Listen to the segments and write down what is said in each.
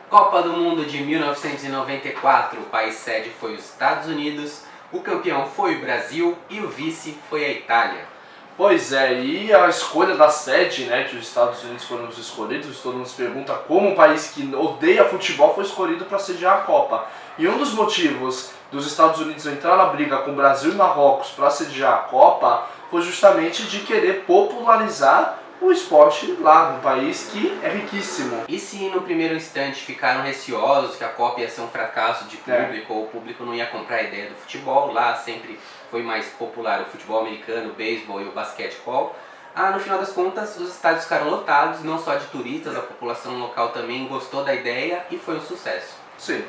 Copa do Mundo de 1994, o país sede foi os Estados Unidos, o campeão foi o Brasil e o vice foi a Itália. Pois é, e a escolha da sede, né, que os Estados Unidos foram os escolhidos, todo mundo se pergunta como um país que odeia futebol foi escolhido para sediar a Copa. E um dos motivos dos Estados Unidos entrar na briga com o Brasil e Marrocos para sediar a Copa foi justamente de querer popularizar o esporte lá, num país que é riquíssimo. E se no primeiro instante ficaram receosos que a Copa ia ser um fracasso de público, ou o público não ia comprar a ideia do futebol, lá sempre foi mais popular o futebol americano, o beisebol e o basquetebol, no final das contas os estádios ficaram lotados, não só de turistas, a população local também gostou da ideia e foi um sucesso. Sim,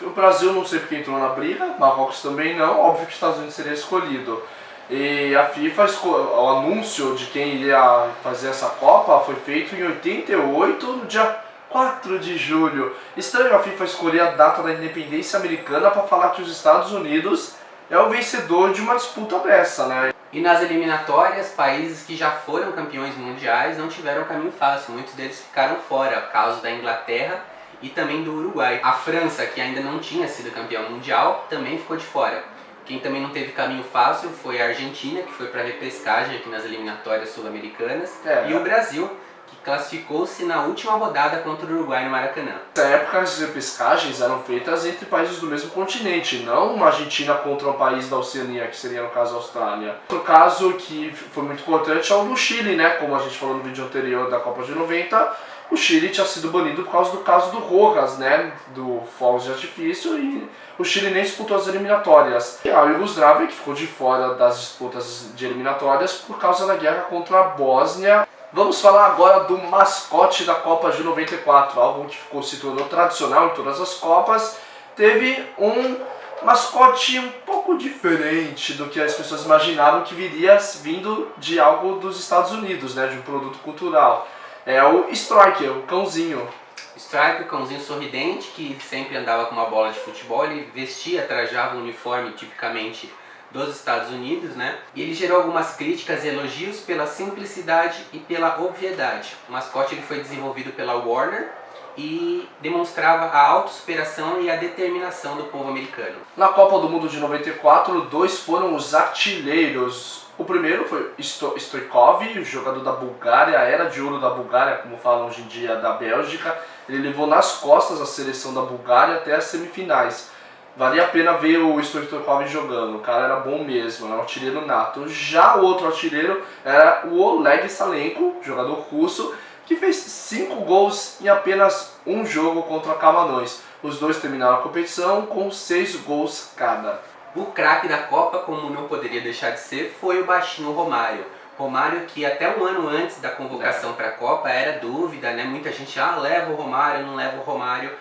o Brasil não sei porque entrou na briga, Marrocos também não, óbvio que os Estados Unidos seria escolhido. E a FIFA, o anúncio de quem iria fazer essa Copa foi feito em 88, no dia 4 de julho. Estranho a FIFA escolher a data da independência americana para falar que os Estados Unidos é o vencedor de uma disputa dessa, né? E nas eliminatórias, países que já foram campeões mundiais não tiveram caminho fácil, muitos deles ficaram fora, caso da Inglaterra e também do Uruguai. A França, que ainda não tinha sido campeão mundial, também ficou de fora. Quem também não teve caminho fácil foi a Argentina, que foi para a repescagem aqui nas eliminatórias sul-americanas, e o Brasil, que classificou-se na última rodada contra o Uruguai no Maracanã. Nessa época as repescagens eram feitas entre países do mesmo continente, não uma Argentina contra um país da Oceania, que seria no caso a Austrália. Outro caso que foi muito importante é o do Chile, né? Como a gente falou no vídeo anterior da Copa de 90, o Chile tinha sido banido por causa do caso do Rojas, né? Do fogos de artifício, e o Chile nem disputou as eliminatórias. E a Iugoslávia, que ficou de fora das disputas de eliminatórias por causa da guerra contra a Bósnia. Vamos falar agora do mascote da Copa de 94, algo que se tornou tradicional em todas as Copas. Teve um mascote um pouco diferente do que as pessoas imaginavam que viria vindo de algo dos Estados Unidos, né, de um produto cultural. É o Striker, o cãozinho. Striker, o cãozinho sorridente, que sempre andava com uma bola de futebol, ele vestia, trajava um uniforme tipicamente dos Estados Unidos, né? E ele gerou algumas críticas e elogios pela simplicidade e pela obviedade. O mascote ele foi desenvolvido pela Warner e demonstrava a autossuperação e a determinação do povo americano. Na Copa do Mundo de 94, dois foram os artilheiros. O primeiro foi Stoichkov, o jogador da Bulgária, a era de ouro da Bulgária, como falam hoje em dia, da Bélgica. Ele levou nas costas a seleção da Bulgária até as semifinais. Valia a pena ver o Stoichkov jogando, o cara era bom mesmo, era um artilheiro nato. Já o outro artilheiro era o Oleg Salenko, jogador russo, que fez 5 gols em apenas um jogo contra Camarões. Os dois terminaram a competição com 6 gols cada. O craque da Copa, como não poderia deixar de ser, foi o baixinho Romário. Romário que até um ano antes da convocação para a Copa era dúvida, né? Muita gente, leva o Romário, não leva o Romário.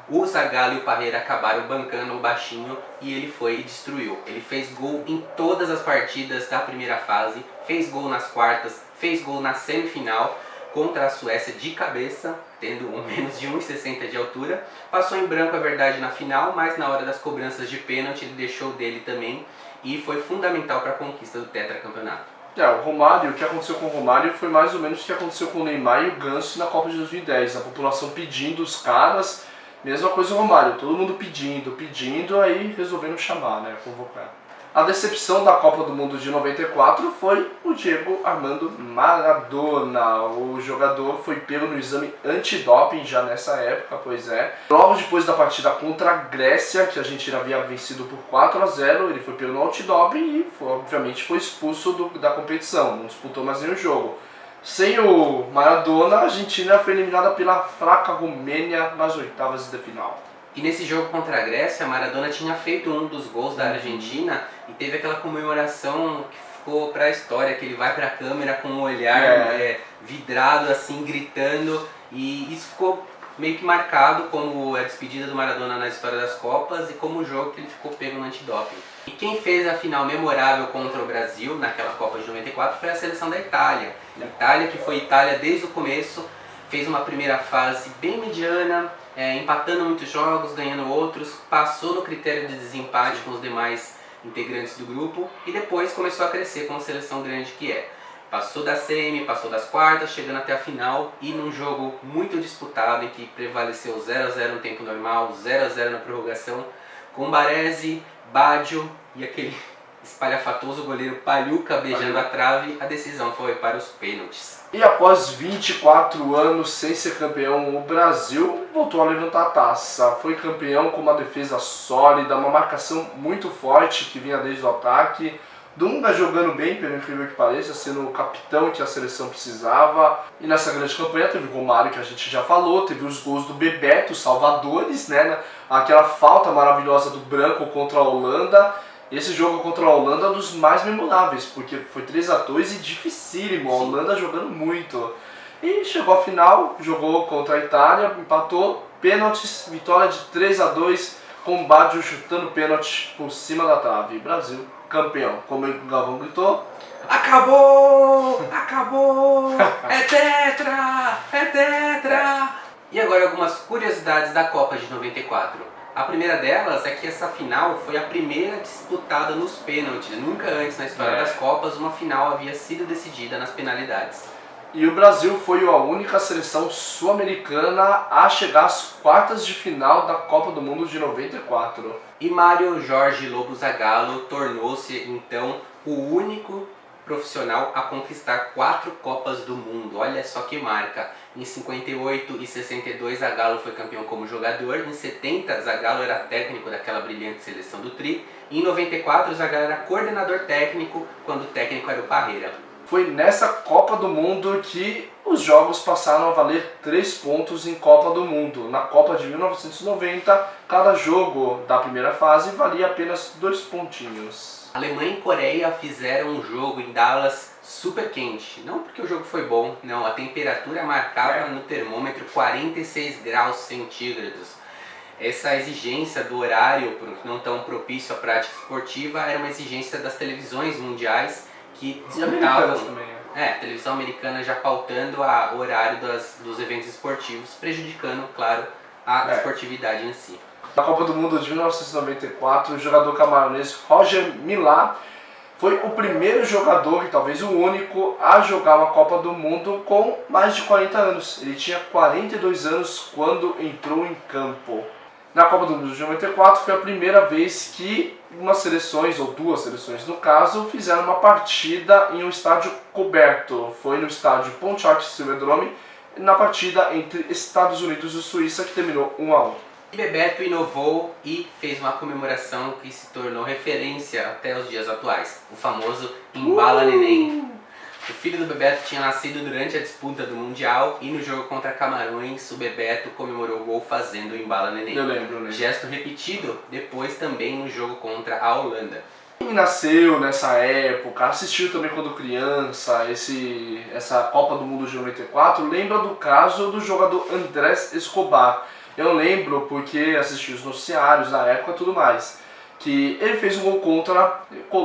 O Zagallo e o Parreira acabaram bancando o baixinho e ele foi e destruiu. Ele fez gol em todas as partidas da primeira fase, fez gol nas quartas, fez gol na semifinal contra a Suécia de cabeça, tendo menos de 1,60 de altura. Passou em branco, a verdade, na final, mas na hora das cobranças de pênalti ele deixou dele também e foi fundamental para a conquista do tetracampeonato. O Romário, o que aconteceu com o Romário foi mais ou menos o que aconteceu com o Neymar e o Ganso na Copa de 2010. A população pedindo os caras, mesma coisa o Romário, todo mundo pedindo, aí resolvendo chamar, né, convocar. A decepção da Copa do Mundo de 94 foi o Diego Armando Maradona. O jogador foi pego no exame antidoping já nessa época, pois é. Logo depois da partida contra a Grécia, que a Argentina havia vencido por 4-0, ele foi pego no antidoping e obviamente foi expulso da competição, não disputou mais nenhum jogo. Sem o Maradona, a Argentina foi eliminada pela fraca Romênia nas oitavas de final. E nesse jogo contra a Grécia, Maradona tinha feito um dos gols da Argentina e teve aquela comemoração que ficou para a história, que ele vai para a câmera com o olhar vidrado assim, gritando, e isso ficou meio que marcado como a despedida do Maradona na história das Copas e como o jogo que ele ficou pego no antidoping. E quem fez a final memorável contra o Brasil naquela Copa de 94 foi a seleção da Itália. A Itália, que foi Itália desde o começo, fez uma primeira fase bem mediana, empatando muitos jogos, ganhando outros, passou no critério de desempate com os demais integrantes do grupo e depois começou a crescer como seleção grande que é. Passou da semi, passou das quartas, chegando até a final e num jogo muito disputado em que prevaleceu 0-0 no tempo normal, 0-0 na prorrogação, com Baresi, Baggio e aquele espalhafatoso goleiro Pagliuca beijando a trave, a decisão foi para os pênaltis. E após 24 anos sem ser campeão, o Brasil voltou a levantar a taça. Foi campeão com uma defesa sólida, uma marcação muito forte que vinha desde o ataque. Dunga jogando bem, pelo incrível que pareça, sendo o capitão que a seleção precisava. E nessa grande campanha teve o Romário, que a gente já falou, teve os gols do Bebeto, salvadores, né? Aquela falta maravilhosa do Branco contra a Holanda. Esse jogo contra a Holanda é um dos mais memoráveis, porque foi 3-2 e dificílimo, a Holanda jogando muito. E chegou à final, jogou contra a Itália, empatou, pênaltis, vitória de 3-2, com o Baggio chutando pênalti por cima da trave. Brasil campeão, como o Galvão gritou. Acabou! Acabou! É tetra! É tetra! E agora algumas curiosidades da Copa de 94. A primeira delas é que essa final foi a primeira disputada nos pênaltis. Nunca antes na história das Copas uma final havia sido decidida nas penalidades. E o Brasil foi a única seleção sul-americana a chegar às quartas de final da Copa do Mundo de 94. E Mário Jorge Lobo Zagallo tornou-se então o único profissional a conquistar 4 Copas do Mundo. Olha só que marca! Em 58 e 62 Zagallo foi campeão como jogador, em 70 Zagallo era técnico daquela brilhante seleção do Tri, e em 94 Zagallo era coordenador técnico, quando o técnico era o Parreira. Foi nessa Copa do Mundo que os jogos passaram a valer 3 pontos em Copa do Mundo. Na Copa de 1990, cada jogo da primeira fase valia apenas 2 pontinhos. Alemanha e Coreia fizeram um jogo em Dallas super quente. Não porque o jogo foi bom, não. A temperatura marcava no termômetro 46 graus centígrados. Essa exigência do horário não tão propício à prática esportiva era uma exigência das televisões mundiais que disputavam. Televisão americana já pautando o horário dos eventos esportivos, prejudicando, claro, a esportividade em si. Na Copa do Mundo de 1994, o jogador camaronês Roger Milá foi o primeiro jogador, e talvez o único, a jogar uma Copa do Mundo com mais de 40 anos. Ele tinha 42 anos quando entrou em campo. Na Copa do Mundo de 94 foi a primeira vez que umas seleções, ou 2 seleções no caso, fizeram uma partida em um estádio coberto. Foi no estádio Pontiac Silverdrome, na partida entre Estados Unidos e Suíça, que terminou 1-1. E Bebeto inovou e fez uma comemoração que se tornou referência até os dias atuais, o famoso Embala Neném. O filho do Bebeto tinha nascido durante a disputa do Mundial e no jogo contra Camarões o Bebeto comemorou o gol fazendo o Embala Neném. Eu lembro, né? Gesto repetido depois também no jogo contra a Holanda. Quem nasceu nessa época, assistiu também quando criança essa Copa do Mundo de 94, lembra do caso do jogador Andrés Escobar. Eu lembro porque assisti os noticiários na época e tudo mais, que ele fez um gol contra,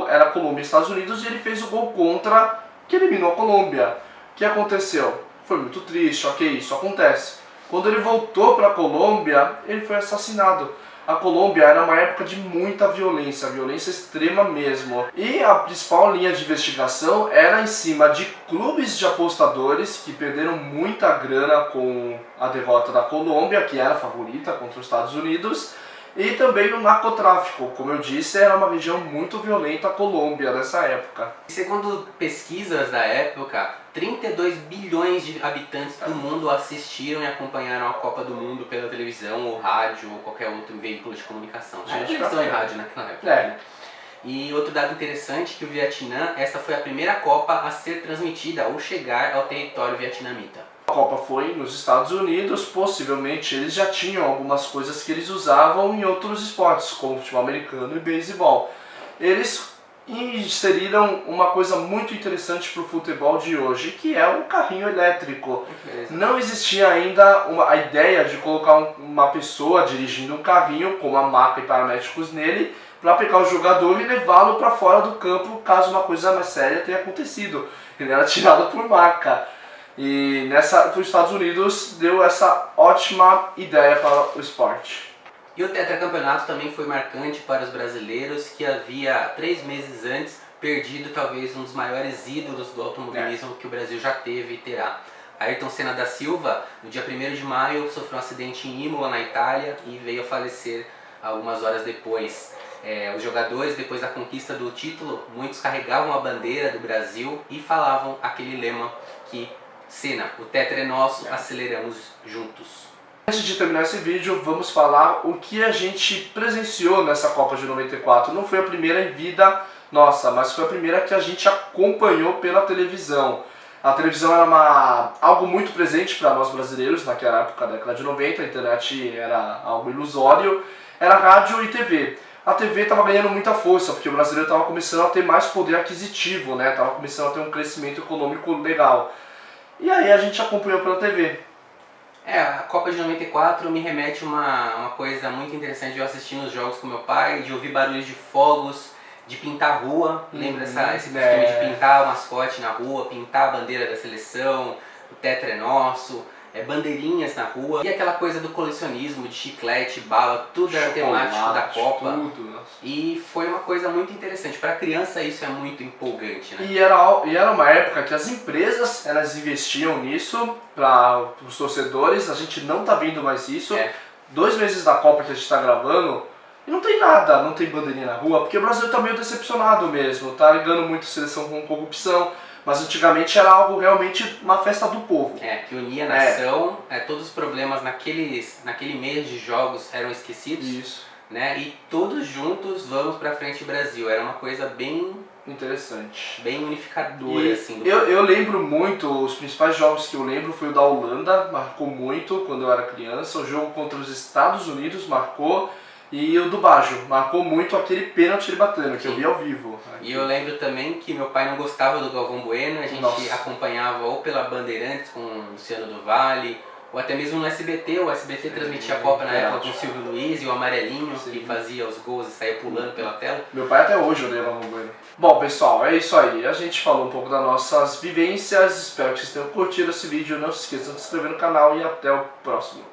era Colômbia e Estados Unidos, e ele fez o gol contra, que eliminou a Colômbia. O que aconteceu? Foi muito triste, ok, isso acontece. Quando ele voltou para a Colômbia, ele foi assassinado. A Colômbia era uma época de muita violência extrema mesmo. E a principal linha de investigação era em cima de clubes de apostadores que perderam muita grana com a derrota da Colômbia, que era a favorita contra os Estados Unidos, e também o narcotráfico. Como eu disse, era uma região muito violenta a Colômbia nessa época. Segundo pesquisas da época, 32 bilhões de habitantes do mundo assistiram e acompanharam a Copa do Mundo pela televisão, ou rádio, ou qualquer outro veículo de comunicação. Televisão e rádio naquela época. Né? E outro dado interessante é que o Vietnã, essa foi a primeira Copa a ser transmitida ou chegar ao território vietnamita. A Copa foi nos Estados Unidos, possivelmente eles já tinham algumas coisas que eles usavam em outros esportes, como futebol americano e beisebol. Eles inseriram uma coisa muito interessante para o futebol de hoje, que é o carrinho elétrico. Não existia ainda a ideia de colocar uma pessoa dirigindo um carrinho com uma maca e paramédicos nele para pegar o jogador e levá-lo para fora do campo caso uma coisa mais séria tenha acontecido. Ele era tirado por maca. E os Estados Unidos deu essa ótima ideia para o esporte. E o tetracampeonato também foi marcante para os brasileiros, que havia 3 meses antes perdido talvez um dos maiores ídolos do automobilismo que o Brasil já teve e terá. Ayrton Senna da Silva, no dia 1º de maio, sofreu um acidente em Imola, na Itália, e veio a falecer algumas horas depois. Os jogadores, depois da conquista do título, muitos carregavam a bandeira do Brasil e falavam aquele lema que Senna, o tetra é nosso, aceleramos juntos. Antes de terminar esse vídeo, vamos falar o que a gente presenciou nessa Copa de 94. Não foi a primeira em vida nossa, mas foi a primeira que a gente acompanhou pela televisão. A televisão era algo muito presente para nós brasileiros naquela época, década de 90, a internet era algo ilusório, era rádio e TV. A TV estava ganhando muita força, porque o brasileiro estava começando a ter mais poder aquisitivo, né? Estava começando a ter um crescimento econômico legal. E aí a gente acompanhou pela TV. A Copa de 94 me remete a uma coisa muito interessante de eu assistir nos jogos com meu pai, de ouvir barulhos de fogos, de pintar a rua. Lembra esse costume de pintar o mascote na rua, pintar a bandeira da seleção, o tetra é nosso, bandeirinhas na rua. E aquela coisa do colecionismo, de chiclete, bala, tudo era temático da Copa. Tudo. E foi uma coisa muito interessante. Para criança isso é muito empolgante, né? E era uma época que as empresas elas investiam nisso para os torcedores. A gente não tá vendo mais isso. 2 meses da Copa que a gente está gravando e não tem nada, não tem bandeirinha na rua, porque o Brasil tá meio decepcionado mesmo. Tá ligando muito a seleção com corrupção. Mas antigamente era algo realmente uma festa do povo. Que unia a nação, todos os problemas naquele mês de jogos eram esquecidos. Isso. Né? E todos juntos vamos pra frente Brasil. Era uma coisa bem interessante, bem unificadora, assim. Eu lembro muito, os principais jogos que eu lembro foi o da Holanda, marcou muito quando eu era criança. O jogo contra os Estados Unidos marcou. E o do Baggio, marcou muito aquele pênalti ele batendo, que eu vi ao vivo. E eu lembro também que meu pai não gostava do Galvão Bueno, a gente acompanhava ou pela Bandeirantes com o Luciano do Vale, ou até mesmo no SBT. O SBT transmitia a Copa na época com o Silvio Luiz e o Amarelinho, que fazia os gols e saía pulando pela tela. Meu pai até hoje odeia o Galvão Bueno. Bom, pessoal, é isso aí. A gente falou um pouco das nossas vivências. Espero que vocês tenham curtido esse vídeo. Não se esqueçam de se inscrever no canal e até o próximo.